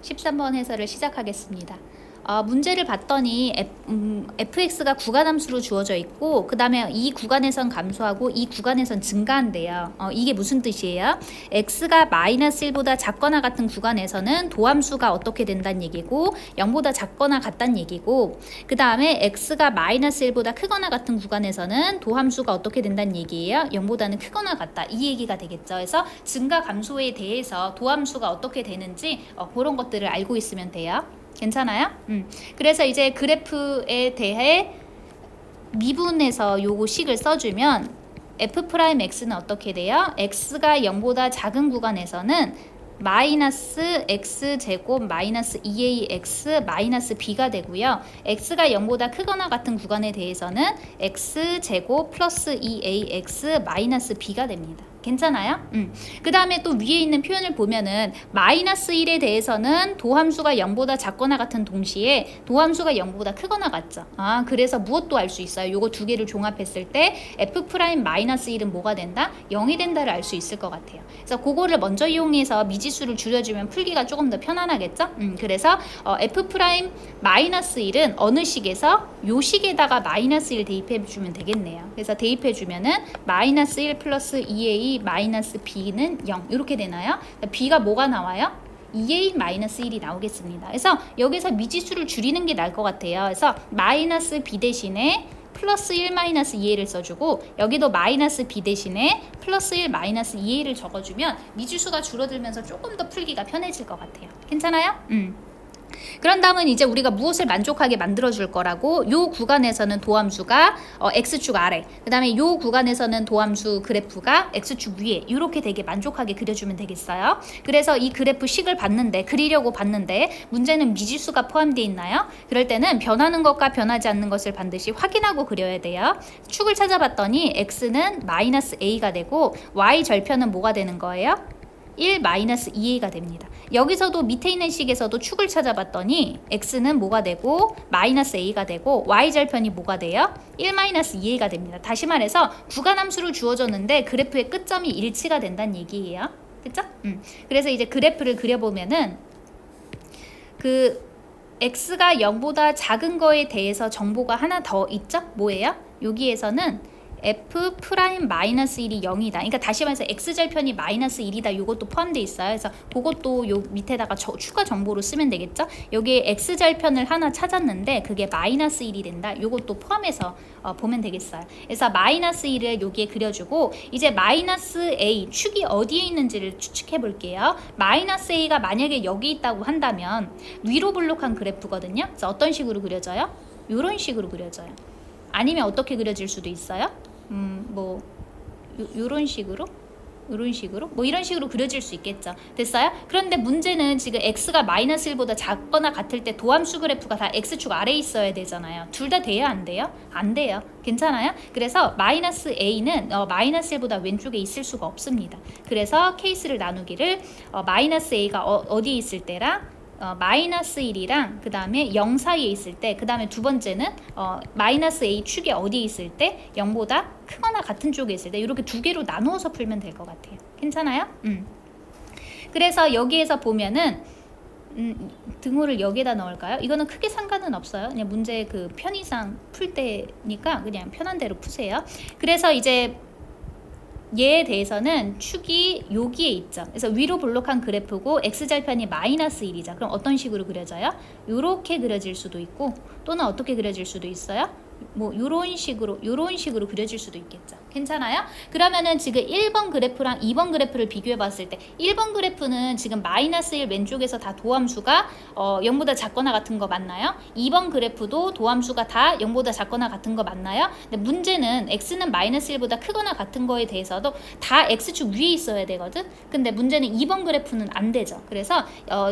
13번 해설을 시작하겠습니다. 문제를 봤더니 fx가 구간함수로 주어져 있고 그 다음에 이 구간에선 감소하고 이 구간에선 증가한대요. 이게 무슨 뜻이에요? x가 마이너스 1보다 작거나 같은 구간에서는 도함수가 어떻게 된다는 얘기고 0보다 작거나 같다는 얘기고 그 다음에 x가 마이너스 1보다 크거나 같은 구간에서는 도함수가 어떻게 된다는 얘기예요? 0보다는 크거나 같다. 이 얘기가 되겠죠. 그래서 증가 감소에 대해서 도함수가 어떻게 되는지 그런 것들을 알고 있으면 돼요. 괜찮아요? 그래서 이제 그래프에 대해 미분해서 요거 식을 써주면 f'x는 어떻게 돼요? x가 0보다 작은 구간에서는 마이너스 x제곱 마이너스 2ax 마이너스 b가 되고요. x가 0보다 크거나 같은 구간에 대해서는 x제곱 플러스 2ax 마이너스 b가 됩니다. 괜찮아요? 그 다음에 또 위에 있는 표현을 보면은 마이너스 1에 대해서는 도함수가 0보다 작거나 같은 동시에 도함수가 0보다 크거나 같죠. 그래서 무엇도 알 수 있어요. 요거 두 개를 종합했을 때 f 프라임 마이너스 1은 뭐가 된다? 0이 된다를 알 수 있을 것 같아요. 그래서 그거를 먼저 이용해서 미지수를 줄여주면 풀기가 조금 더 편안하겠죠? 그래서 f 프라임 마이너스 1은 어느 식에서 요 식에다가 마이너스 1 대입해주면 되겠네요. 그래서 대입해주면은 마이너스 1 플러스 2a 마이너스 b는 0 이렇게 되나요? b가 뭐가 나와요? 2a-1이 나오겠습니다. 그래서 여기서 미지수를 줄이는 게 나을 것 같아요. 그래서 마이너스 b 대신에 플러스 1-2a를 써주고 여기도 마이너스 b 대신에 플러스 1-2a를 적어주면 미지수가 줄어들면서 조금 더 풀기가 편해질 것 같아요. 괜찮아요? 그런 다음은 이제 우리가 무엇을 만족하게 만들어줄 거라고 요 구간에서는 도함수가 x축 아래 그 다음에 요 구간에서는 도함수 그래프가 x축 위에 이렇게 되게 만족하게 그려주면 되겠어요. 그래서 이 그래프 식을 그리려고 봤는데 문제는 미지수가 포함되어 있나요? 그럴 때는 변하는 것과 변하지 않는 것을 반드시 확인하고 그려야 돼요. 축을 찾아봤더니 x는 마이너스 a가 되고 y 절편은 뭐가 되는 거예요? 1-2a가 됩니다. 여기서도 밑에 있는 식에서도 축을 찾아봤더니 x는 뭐가 되고 마이너스 a가 되고 y절편이 뭐가 돼요? 1-2a가 됩니다. 다시 말해서 구간함수를 주어졌는데 그래프의 끝점이 일치가 된다는 얘기예요. 그쵸? 그래서 이제 그래프를 그려보면은 그 x가 0보다 작은 거에 대해서 정보가 하나 더 있죠? 뭐예요? 여기에서는 f 프라임 마이너스 1이 0이다. 그러니까 다시 말해서 x절편이 마이너스 1이다. 이것도 포함되어 있어요. 그래서 그것도 요 밑에다가 추가 정보로 쓰면 되겠죠. 여기에 x절편을 하나 찾았는데 그게 마이너스 1이 된다. 이것도 포함해서 보면 되겠어요. 그래서 마이너스 1을 여기에 그려주고 이제 마이너스 a 축이 어디에 있는지를 추측해 볼게요. 마이너스 a가 만약에 여기 있다고 한다면 위로 블록한 그래프거든요. 그래서 어떤 식으로 그려져요? 이런 식으로 그려져요. 아니면 어떻게 그려질 수도 있어요? 뭐 요런 식으로 뭐 이런 식으로 그려질 수 있겠죠. 됐어요? 그런데 문제는 지금 x가 마이너스 1보다 작거나 같을 때 도함수 그래프가 다 x축 아래에 있어야 되잖아요. 둘 다 돼요? 안 돼요? 안 돼요. 괜찮아요? 그래서 마이너스 a는 마이너스 1보다 왼쪽에 있을 수가 없습니다. 그래서 케이스를 나누기를 마이너스 a가 어디에 있을 때랑 마이너스 1이랑 그 다음에 0 사이에 있을 때 그 다음에 두 번째는 마이너스 a 축이 어디에 있을 때 0보다 크거나 같은 쪽에 있을 때 이렇게 두 개로 나누어서 풀면 될 것 같아요. 괜찮아요? 그래서 여기에서 보면은 등호를 여기에다 넣을까요? 이거는 크게 상관은 없어요. 그냥 문제 그 편의상 풀 때니까 그냥 편한 대로 푸세요. 그래서 이제 얘에 대해서는 축이 여기에 있죠. 그래서 위로 블록한 그래프고 x절편이 마이너스 1이죠. 그럼 어떤 식으로 그려져요? 이렇게 그려질 수도 있고 또는 어떻게 그려질 수도 있어요? 뭐 요런 식으로 그려질 수도 있겠죠. 괜찮아요? 그러면은 지금 1번 그래프랑 2번 그래프를 비교해 봤을 때 1번 그래프는 지금 마이너스 1 왼쪽에서 다 도함수가 0보다 작거나 같은 거 맞나요? 2번 그래프도 도함수가 다 0보다 작거나 같은 거 맞나요? 근데 문제는 x는 마이너스 1보다 크거나 같은 거에 대해서도 다 x축 위에 있어야 되거든. 근데 문제는 2번 그래프는 안 되죠. 그래서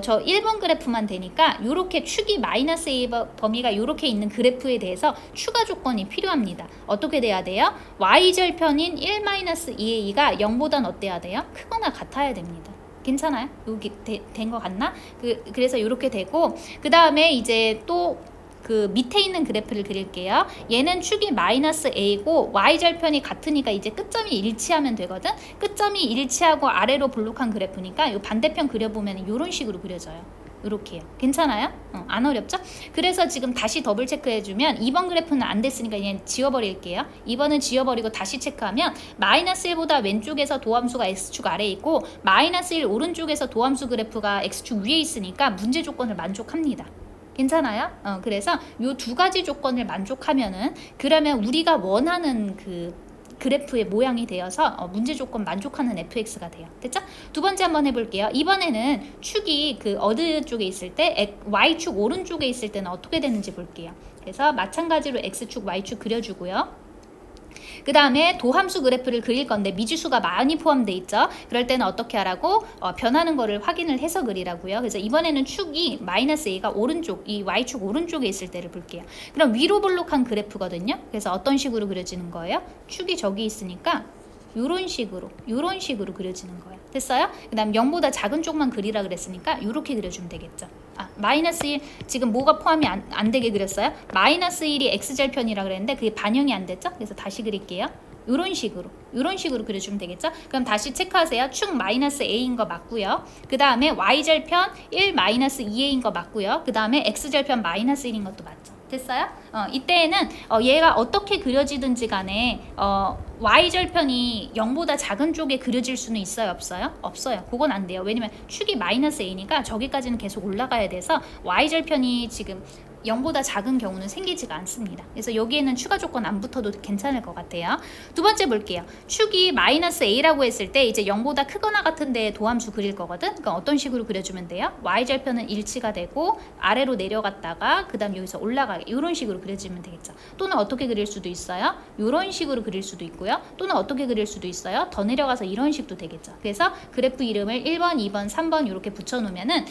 저 1번 그래프만 되니까 요렇게 축이 마이너스 a 범위가 요렇게 있는 그래프에 대해서 추가 조건이 필요합니다. 어떻게 돼야 돼요? y절편인 1-2a가 0보단 어때야 돼요? 크거나 같아야 됩니다. 괜찮아요? 여기 된 거 같나? 그래서 이렇게 되고 그 다음에 이제 또 그 밑에 있는 그래프를 그릴게요. 얘는 축이 마이너스 a고 y절편이 같으니까 이제 끝점이 일치하면 되거든. 끝점이 일치하고 아래로 블록한 그래프니까 이 반대편 그려보면 이런 식으로 그려져요. 이렇게요. 괜찮아요? 안 어렵죠? 그래서 지금 다시 더블 체크해주면 2번 그래프는 안 됐으니까 그냥 지워버릴게요. 2번은 지워버리고 다시 체크하면 마이너스 1보다 왼쪽에서 도함수가 X축 아래에 있고 마이너스 1 오른쪽에서 도함수 그래프가 X축 위에 있으니까 문제 조건을 만족합니다. 괜찮아요? 그래서 요 두 가지 조건을 만족하면은 그러면 우리가 원하는 그 그래프의 모양이 되어서 문제 조건 만족하는 fx가 돼요. 됐죠? 두 번째 한번 해볼게요. 이번에는 축이 그 어느 쪽에 있을 때 y축 오른쪽에 있을 때는 어떻게 되는지 볼게요. 그래서 마찬가지로 x축 y축 그려주고요. 그 다음에 도함수 그래프를 그릴 건데 미지수가 많이 포함돼 있죠. 그럴 때는 어떻게 하라고? 변하는 거를 확인을 해서 그리라고요. 그래서 이번에는 축이 마이너스 a가 오른쪽, 이 y축 오른쪽에 있을 때를 볼게요. 그럼 위로 볼록한 그래프거든요. 그래서 어떤 식으로 그려지는 거예요? 축이 저기 있으니까 요런 식으로 그려지는 거예요. 됐어요? 그 다음 0보다 작은 쪽만 그리라 그랬으니까 이렇게 그려주면 되겠죠. 마이너스 1 지금 뭐가 포함이 안 되게 그렸어요? 마이너스 1이 x절편이라 그랬는데 그게 반영이 안 됐죠? 그래서 다시 그릴게요. 이런 식으로 그려주면 되겠죠? 그럼 다시 체크하세요. 축 마이너스 a인 거 맞고요. 그 다음에 y절편 1 마이너스 2a인 거 맞고요. 그 다음에 x절편 마이너스 1인 것도 맞죠? 됐어요? 이때에는 얘가 어떻게 그려지든지 간에 y절편이 0보다 작은 쪽에 그려질 수는 있어요? 없어요? 없어요. 그건 안 돼요. 왜냐면 축이 마이너스 a니까 저기까지는 계속 올라가야 돼서 y절편이 지금 0보다 작은 경우는 생기지가 않습니다. 그래서 여기에는 추가 조건 안 붙어도 괜찮을 것 같아요. 두 번째 볼게요. 축이 마이너스 a라고 했을 때 이제 0보다 크거나 같은데 도함수 그릴 거거든. 그러니까 어떤 식으로 그려주면 돼요? y절편은 일치가 되고 아래로 내려갔다가 그 다음 여기서 올라가게 이런 식으로 그려지면 되겠죠. 또는 어떻게 그릴 수도 있어요? 이런 식으로 그릴 수도 있고요. 또는 어떻게 그릴 수도 있어요? 더 내려가서 이런 식도 되겠죠. 그래서 그래프 이름을 1번, 2번, 3번 이렇게 붙여놓으면은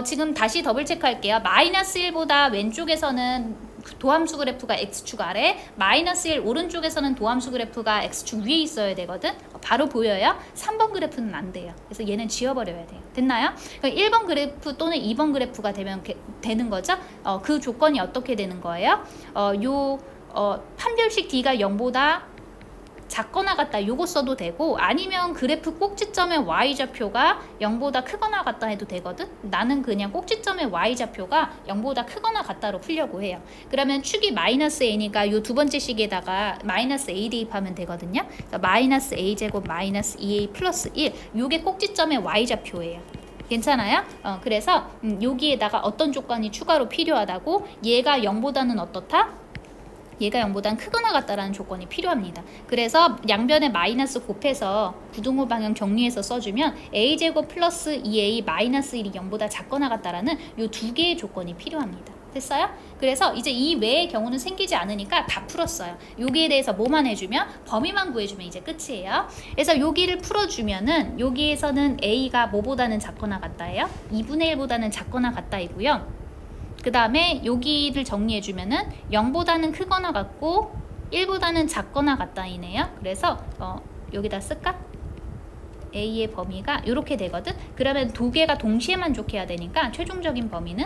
지금 다시 더블 체크할게요. 마이너스 1보다 왼쪽에서는 도함수 그래프가 x축 아래, 마이너스 1 오른쪽에서는 도함수 그래프가 x축 위에 있어야 되거든. 바로 보여요? 3번 그래프는 안 돼요. 그래서 얘는 지워버려야 돼요. 됐나요? 그러니까 1번 그래프 또는 2번 그래프가 되는 거죠. 그 조건이 어떻게 되는 거예요? 판별식 d가 0보다 작거나 같다 요거 써도 되고 아니면 그래프 꼭지점의 y좌표가 0보다 크거나 같다 해도 되거든. 나는 그냥 꼭지점의 y좌표가 0보다 크거나 같다로 풀려고 해요. 그러면 축이 마이너스 a니까 요 두 번째 식에다가 마이너스 a 대입하면 되거든요. 그래서 마이너스 a제곱 마이너스 2a 플러스 1 요게 꼭지점의 y좌표예요. 괜찮아요? 그래서 여기에다가 어떤 조건이 추가로 필요하다고? 얘가 0보다는 어떻다? 얘가 0보단 크거나 같다라는 조건이 필요합니다. 그래서 양변에 마이너스 곱해서 부등호 방향 정리해서 써주면 a제곱 플러스 2a 마이너스 1이 0보다 작거나 같다라는 요 두 개의 조건이 필요합니다. 됐어요? 그래서 이제 이 외의 경우는 생기지 않으니까 다 풀었어요. 여기에 대해서 뭐만 해주면 범위만 구해주면 이제 끝이에요. 그래서 여기를 풀어주면은 여기에서는 a가 뭐보다는 작거나 같다예요? 2분의 1보다는 작거나 같다이고요. 그 다음에 여기를 정리해주면은 0보다는 크거나 같고 1보다는 작거나 같다이네요. 그래서 여기다 쓸까? A의 범위가 이렇게 되거든. 그러면 두 개가 동시에 만족해야 되니까 최종적인 범위는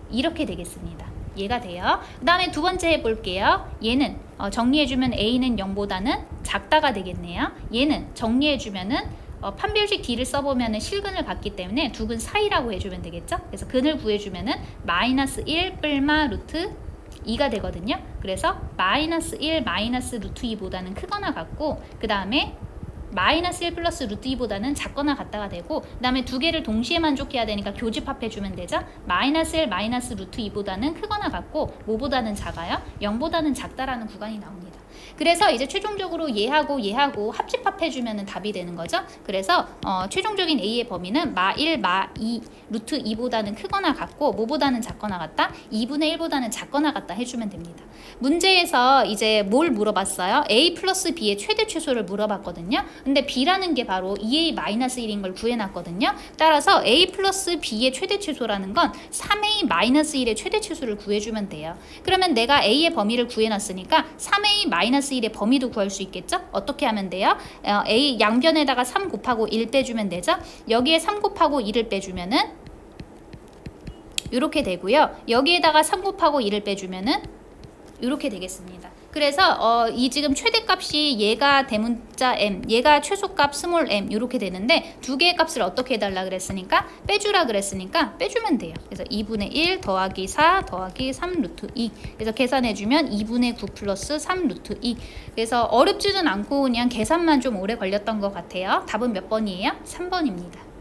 이렇게 되겠습니다. 얘가 돼요. 그 다음에 두 번째 해볼게요. 얘는 정리해주면 A는 0보다는 작다가 되겠네요. 얘는 정리해주면은 판별식 D를 써보면 실근을 받기 때문에 두 근 사이라고 해주면 되겠죠? 그래서 근을 구해주면은 마이너스 1 뿔마 루트 2가 되거든요. 그래서 마이너스 1 마이너스 루트 2보다는 크거나 같고 그 다음에 마이너스 1 플러스 루트 2보다는 작거나 같다가 되고 그 다음에 두 개를 동시에 만족해야 되니까 교집합해주면 되죠. 마이너스 1 마이너스 루트 2보다는 크거나 같고 뭐보다는 작아요? 0보다는 작다라는 구간이 나옵니다. 그래서 이제 최종적으로 얘하고 합집합해주면 답이 되는 거죠. 그래서 최종적인 A의 범위는 마 1, 마 2, 루트 2보다는 크거나 같고 뭐보다는 작거나 같다? 2분의 1보다는 작거나 같다 해주면 됩니다. 문제에서 이제 뭘 물어봤어요? A 플러스 B의 최대 최소를 물어봤거든요. 근데 B라는 게 바로 2A 마이너스 1인 걸 구해놨거든요. 따라서 A 플러스 B의 최대 최소라는 건 3A 마이너스 1의 최대 최소를 구해주면 돼요. 그러면 내가 A의 범위를 구해놨으니까 3A 마이너스 1의 범위도 구할 수 있겠죠? 어떻게 하면 돼요? A 양변에다가 3 곱하고 1 빼주면 되죠? 여기에 3 곱하고 1을 빼주면은 이렇게 되고요. 여기에다가 3 곱하고 1을 빼주면은 이렇게 되겠습니다. 그래서 이 지금 최대값이 얘가 대문자 m, 얘가 최소값 스몰 m 이렇게 되는데 두 개의 값을 어떻게 해달라 그랬으니까 빼주라 그랬으니까 빼주면 돼요. 그래서 2분의 1 더하기 4 더하기 3 루트 2. 그래서 계산해주면 2분의 9 플러스 3 루트 2. 그래서 어렵지는 않고 그냥 계산만 좀 오래 걸렸던 것 같아요. 답은 몇 번이에요? 3번입니다.